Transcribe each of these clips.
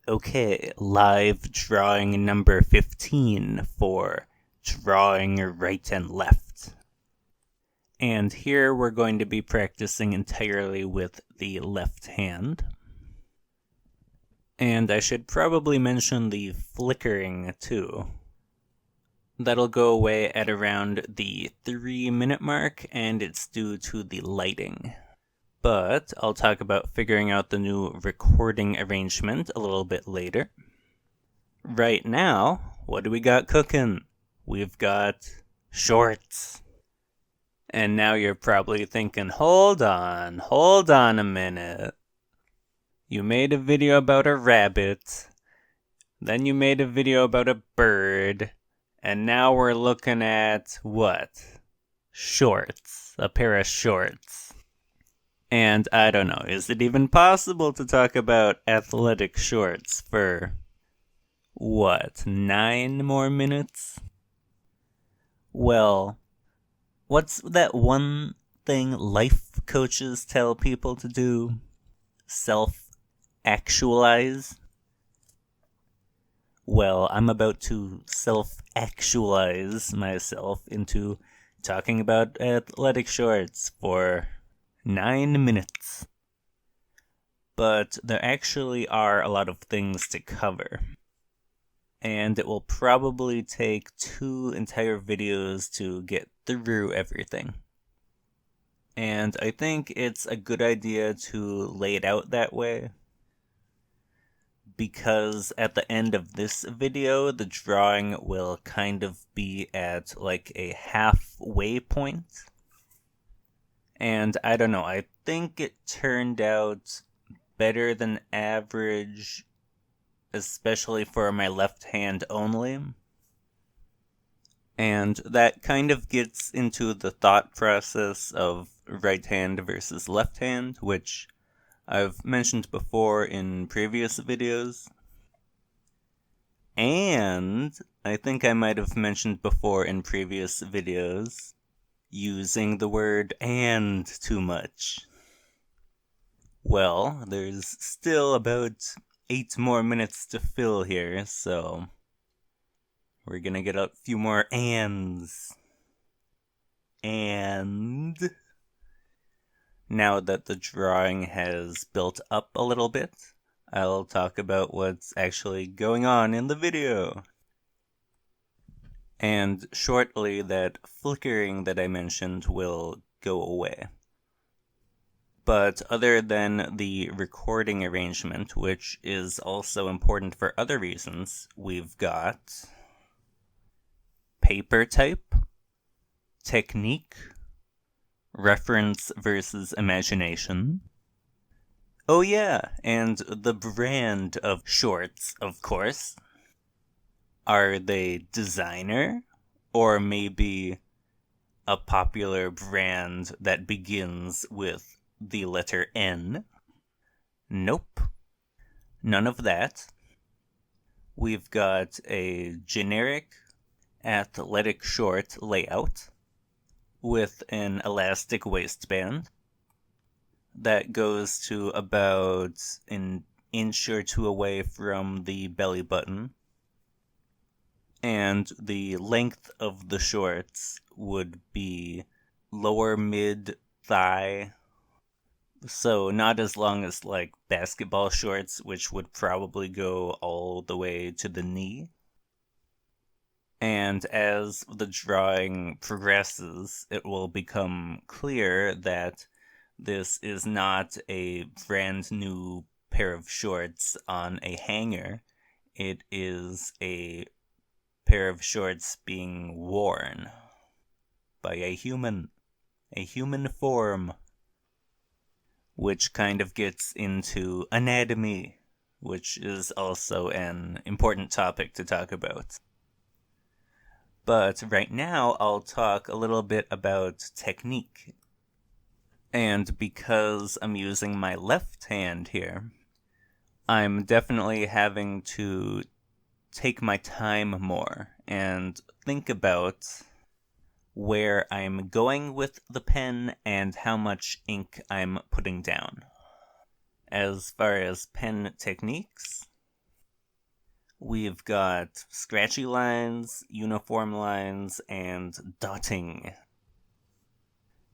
Okay, live drawing number 15 for drawing right and left. And here we're going to be practicing entirely with the left hand. And I should probably mention the flickering too. That'll go away at around the 3-minute mark, and it's due to the lighting. But I'll talk about figuring out the new recording arrangement a little bit later. Right now, what do we got cooking? We've got shorts. And now you're probably thinking, hold on a minute. You made a video about a rabbit, then you made a video about a bird, and now we're looking at what? Shorts. A pair of shorts. And I don't know, is it even possible to talk about athletic shorts for, what, 9 more minutes? Well, what's that one thing life coaches tell people to do? Self-actualize? Well, I'm about to self-actualize myself into talking about athletic shorts for 9 minutes. But there actually are a lot of things to cover. And it will probably take 2 entire videos to get through everything. And I think it's a good idea to lay it out that way, because at the end of this video, the drawing will kind of be at like a halfway point. And I don't know, I think it turned out better than average, especially for my left hand only. And that kind of gets into the thought process of right hand versus left hand, which I've mentioned before in previous videos. And I think I might have mentioned before in previous videos using the word "and" too much. Well, there's still about 8 more minutes to fill here, so we're gonna get a few more ands. And now that the drawing has built up a little bit, I'll talk about what's actually going on in the video. And shortly, that flickering that I mentioned will go away. But other than the recording arrangement, which is also important for other reasons, we've got paper type, technique, reference versus imagination. Oh yeah, and the brand of shorts, of course. Are they designer, or maybe a popular brand that begins with the letter N? Nope. None of that. We've got a generic athletic short layout with an elastic waistband that goes to about an inch or 2 away from the belly button. And the length of the shorts would be lower mid-thigh. So not as long as like basketball shorts, which would probably go all the way to the knee. And as the drawing progresses, it will become clear that this is not a brand new pair of shorts on a hanger. It is a pair of shorts being worn by a human form, which kind of gets into anatomy, which is also an important topic to talk about. But right now, I'll talk a little bit about technique. And because I'm using my left hand here, I'm definitely having to take my time more and think about where I'm going with the pen and how much ink I'm putting down. As far as pen techniques, we've got scratchy lines, uniform lines, and dotting.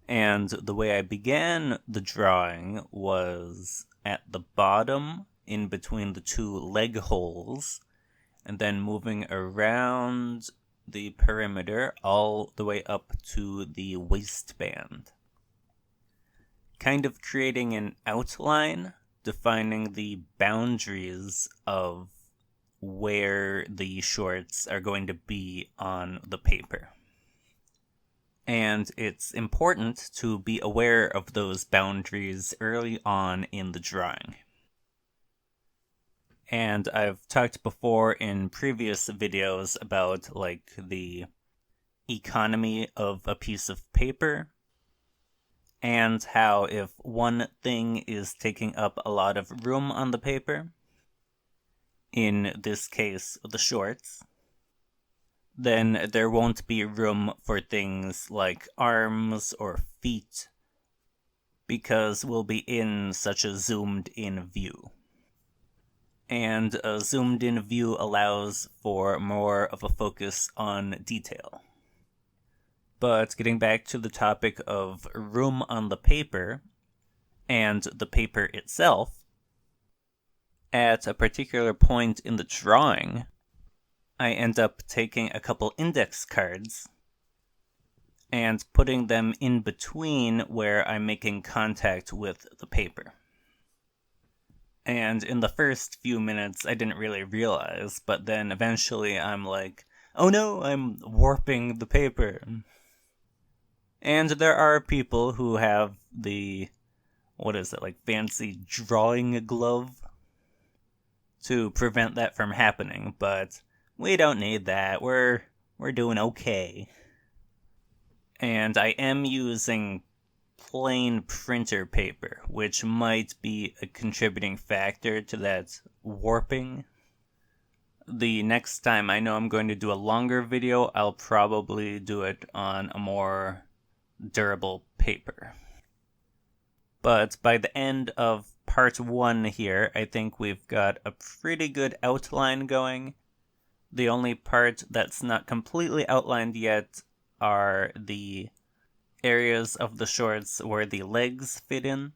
And the way I began the drawing was at the bottom, in between the two leg holes, and then moving around the perimeter all the way up to the waistband. Kind of creating an outline, defining the boundaries of where the shorts are going to be on the paper. And it's important to be aware of those boundaries early on in the drawing. And I've talked before in previous videos about like the economy of a piece of paper, and how if one thing is taking up a lot of room on the paper, in this case the shorts, then there won't be room for things like arms or feet, because we'll be in such a zoomed in view. And a zoomed in view allows for more of a focus on detail. But getting back to the topic of room on the paper, and the paper itself, at a particular point in the drawing, I end up taking a couple index cards and putting them in between where I'm making contact with the paper. And in the first few minutes, I didn't really realize, but then eventually I'm like, oh no, I'm warping the paper. And there are people who have the, fancy drawing glove to prevent that from happening, but we don't need that. We're doing okay. And I am using plain printer paper, which might be a contributing factor to that warping. The next time I know I'm going to do a longer video, I'll probably do it on a more durable paper. But by the end of part 1 here, I think we've got a pretty good outline going. The only part that's not completely outlined yet are the areas of the shorts where the legs fit in.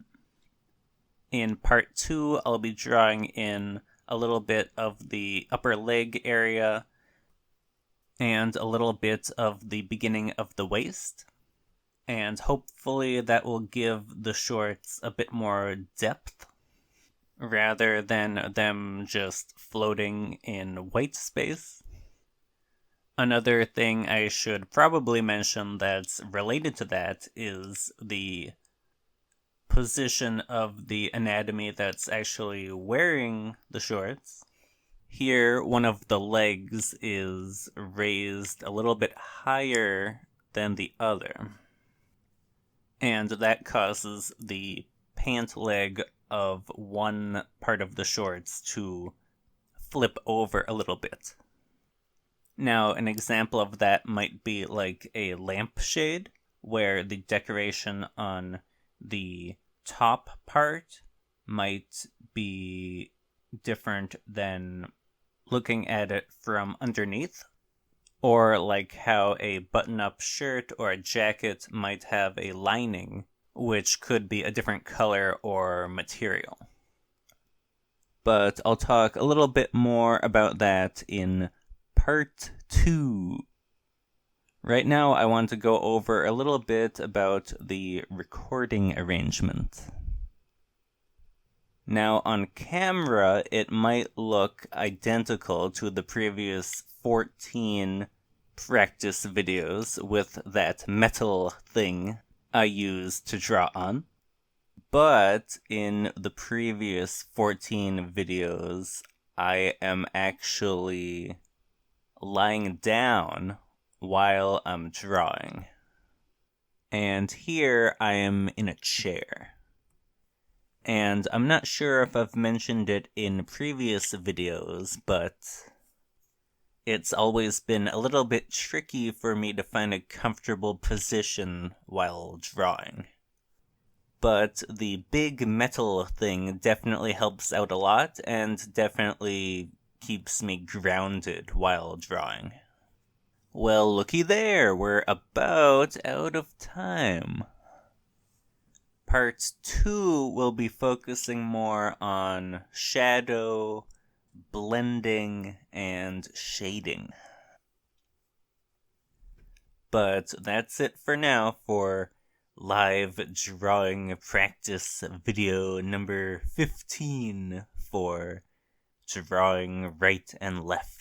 In part 2, I'll be drawing in a little bit of the upper leg area and a little bit of the beginning of the waist. And hopefully that will give the shorts a bit more depth, rather than them just floating in white space. Another thing I should probably mention that's related to that is the position of the anatomy that's actually wearing the shorts. Here, one of the legs is raised a little bit higher than the other, and that causes the pant leg of one part of the shorts to flip over a little bit. Now, an example of that might be like a lampshade, where the decoration on the top part might be different than looking at it from underneath. Or like how a button-up shirt or a jacket might have a lining, which could be a different color or material. But I'll talk a little bit more about that in part 2. Right now, I want to go over a little bit about the recording arrangement. Now, on camera, it might look identical to the previous 14 practice videos with that metal thing I used to draw on. But in the previous 14 videos, I am actually lying down while I'm drawing. And here I am in a chair. And I'm not sure if I've mentioned it in previous videos, but it's always been a little bit tricky for me to find a comfortable position while drawing. But the big metal thing definitely helps out a lot, and definitely keeps me grounded while drawing. Well, looky there, we're about out of time. Part 2 will be focusing more on shadow, blending, and shading. But that's it for now for live drawing practice video number 15 for drawing right and left.